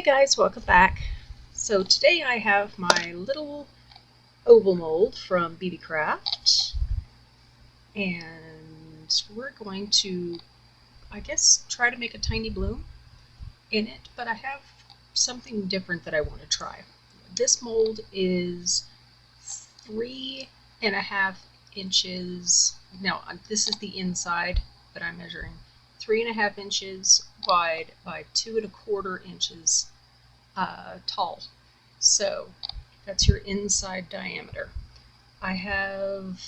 guys, welcome back. So today I have my little oval mold from BB Craft, and we're going to, I guess, try to make a tiny bloom in it, but I have something different that I want to try. This mold is 3.5 inches. Now this is the inside, but I'm measuring 3.5 inches wide by 2.25 inches tall. So that's your inside diameter. I have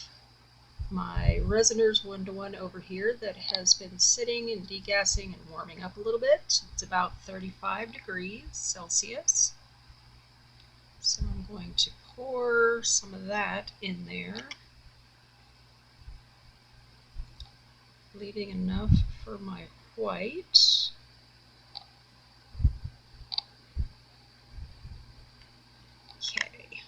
my resiners 1-to-1 over here that has been sitting and degassing and warming up a little bit. It's about 35 degrees Celsius. So I'm going to pour some of that in there, leaving enough for my white. Okay.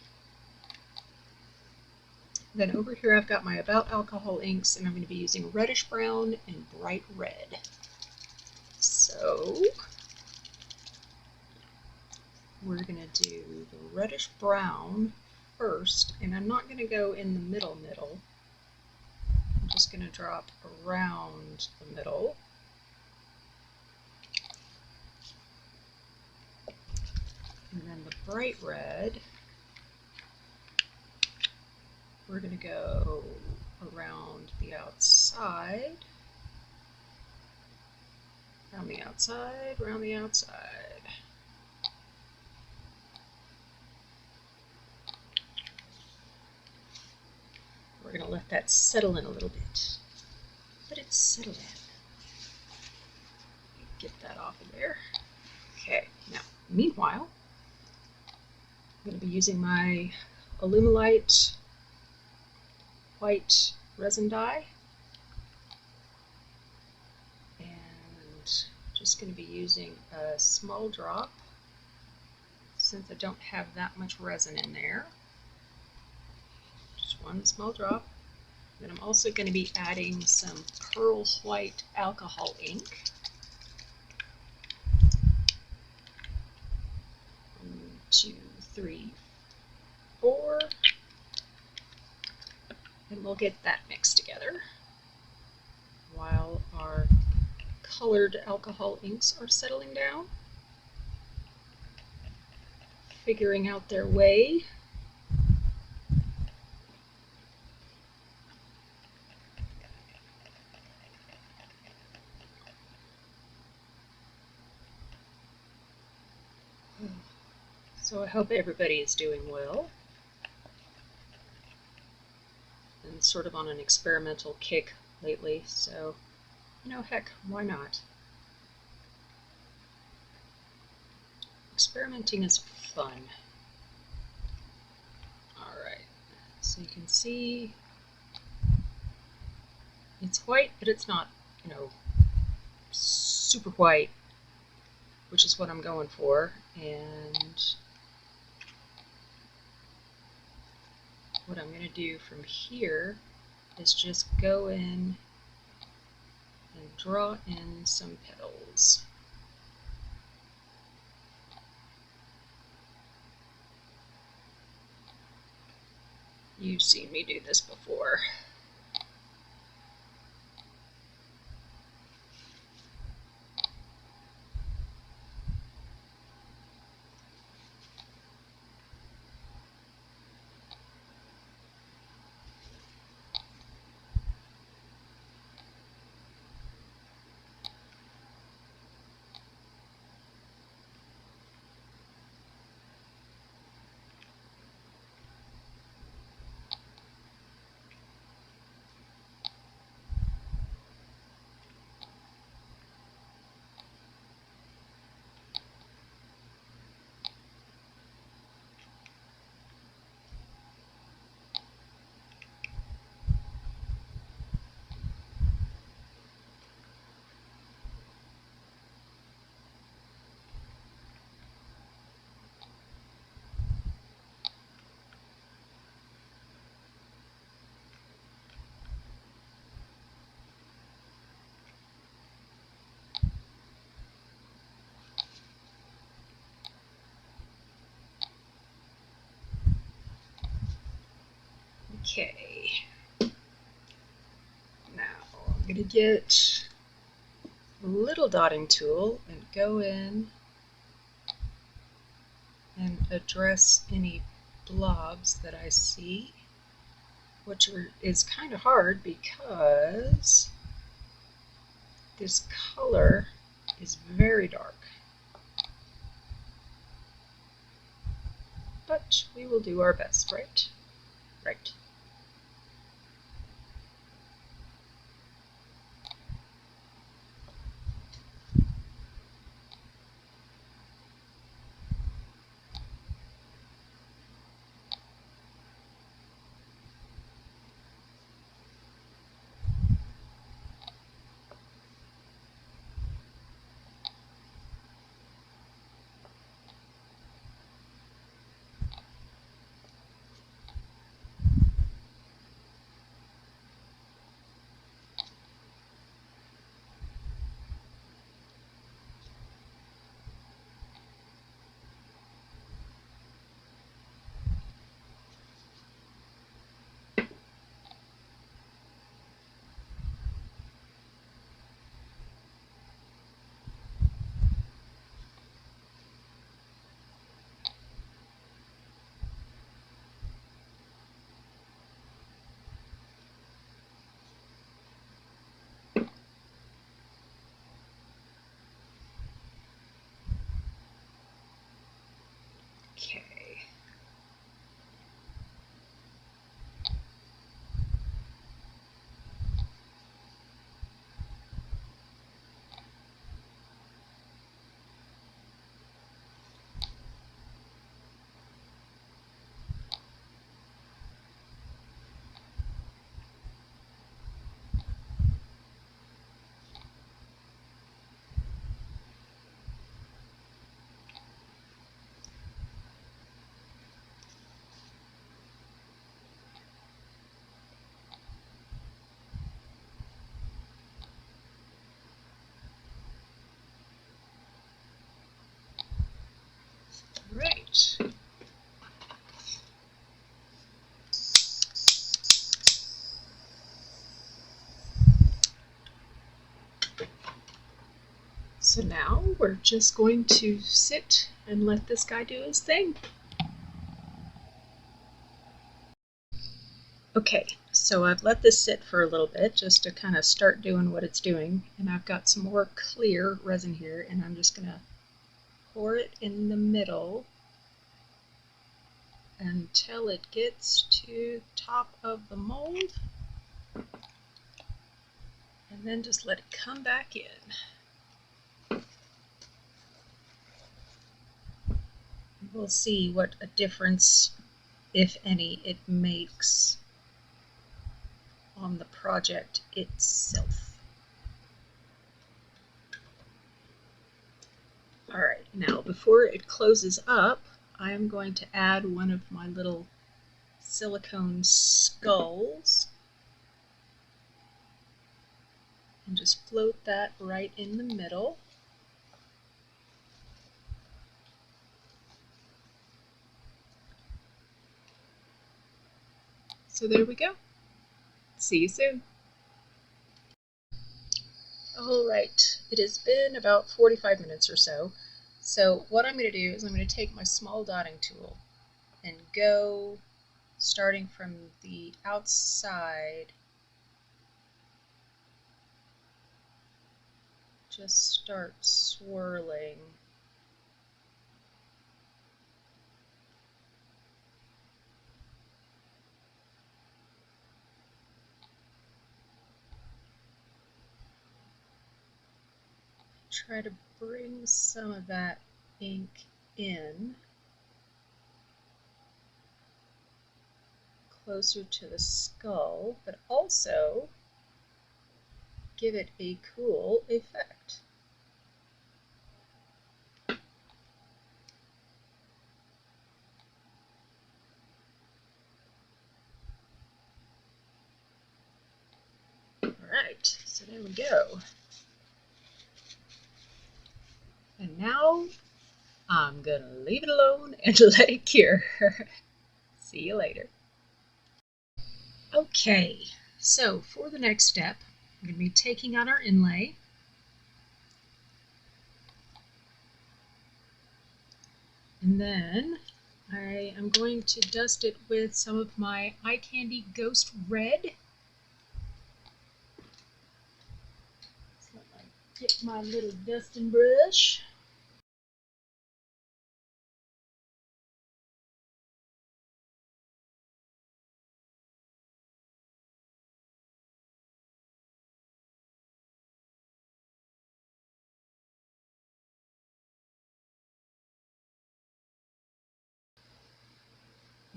Then over here I've got my About Alcohol inks, and I'm going to be using reddish brown and bright red. So we're going to do the reddish brown first, and I'm not going to go in the middle. I'm just going to drop around the middle. And then the bright red, we're going to go around the outside, around the outside, around the outside. We're going to let that settle in a little bit. Let it settle in. Get that off of there. Okay, now, meanwhile, I'm going to be using my Alumilite white resin dye, and just going to be using a small drop since I don't have that much resin in there. Just one small drop. Then I'm also going to be adding some pearl white alcohol ink. 1, 2, 3, 4. And we'll get that mixed together while our colored alcohol inks are settling down, figuring out their way. So I hope everybody is doing well and sort of on an experimental kick lately, so, you know, heck, why not? Experimenting is fun. Alright, so you can see it's white, but it's not, you know, super white, which is what I'm going for. And what I'm going to do from here is just go in and draw in some petals. You've seen me do this before. Okay. Now I'm going to get a little dotting tool and go in and address any blobs that I see, which is kind of hard because this color is very dark. But we will do our best, right? Right. Okay. Right. So now we're just going to sit and let this guy do his thing. Okay, so I've let this sit for a little bit just to kind of start doing what it's doing, and I've got some more clear resin here, and I'm just going to pour it in the middle until it gets to the top of the mold, and then just let it come back in. We'll see what a difference, if any, it makes on the project itself. Alright, now before it closes up, I am going to add one of my little silicone skulls and just float that right in the middle. So there we go. See you soon. Alright, it has been about 45 minutes or so. So what I'm going to do is I'm going to take my small dotting tool and go starting from the outside, just start swirling. Try to bring some of that ink in closer to the skull, but also give it a cool effect. Alright, so there we go. And now I'm gonna leave it alone and let it cure. See you later. Okay, so for the next step, I'm going to be taking out our inlay. And then I am going to dust it with some of my Eye Candy Ghost Red. So let me get my little dusting brush.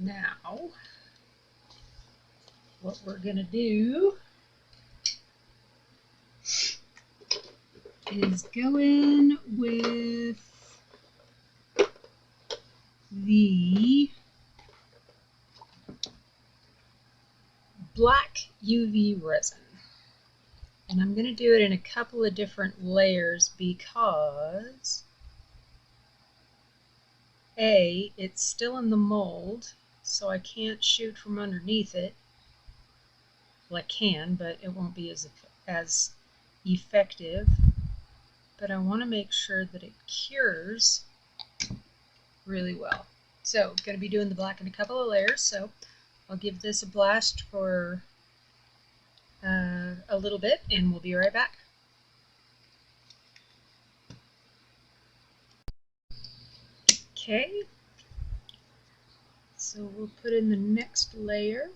Now, what we're going to do is go in with the black UV resin. And I'm going to do it in a couple of different layers because A, it's still in the mold, so I can't shoot from underneath it. Well, I can, but it won't be as effective. But I want to make sure that it cures really well. So I'm going to be doing the black in a couple of layers, so I'll give this a blast for a little bit, and we'll be right back. Okay, so we'll put in the next layer.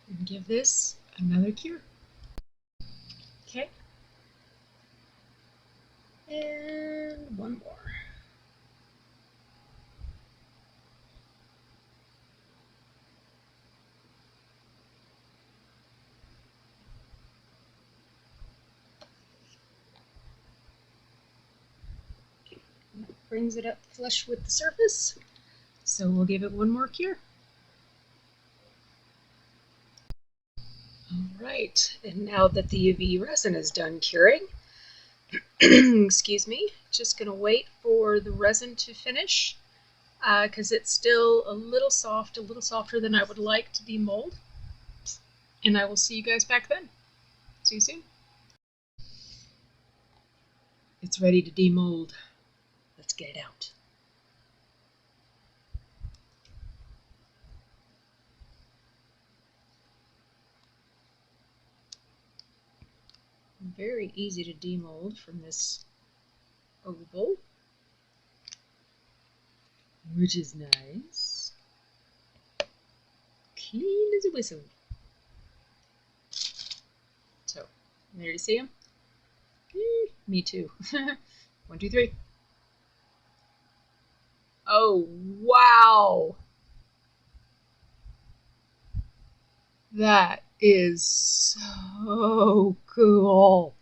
And give this another cure. Okay, and one more. Brings it up flush with the surface, so we'll give it one more cure. All right, and now that the UV resin is done curing, excuse me, just gonna wait for the resin to finish because it's still a little soft, a little softer than I would like to demold, and I will see you guys back then. See you soon. It's ready to demold. Let's get it out. Very easy to demold from this oval, which is nice. Clean as a whistle. So, there you see him? Me too. 1, 2, 3. Oh, wow! That is so cool.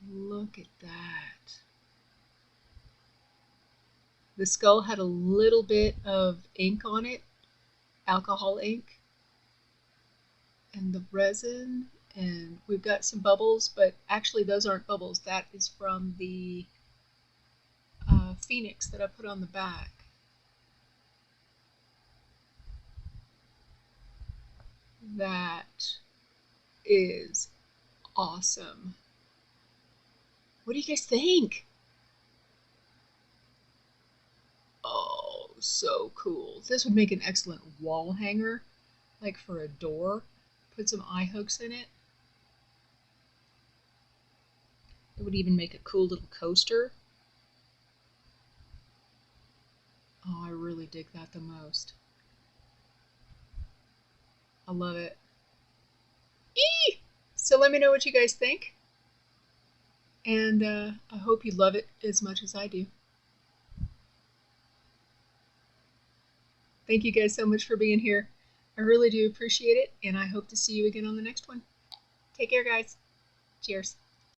Look at that. The skull had a little bit of ink on it, alcohol ink, and the resin, and we've got some bubbles, but actually those aren't bubbles. That is from the phoenix that I put on the back. That is awesome. What do you guys think? Oh, so cool. This would make an excellent wall hanger, like for a door. Put some eye hooks in it. It would even make a cool little coaster. Oh, I really dig that the most. I love it. Eee! So let me know what you guys think. And I hope you love it as much as I do. Thank you guys so much for being here. I really do appreciate it, and I hope to see you again on the next one. Take care, guys. Cheers.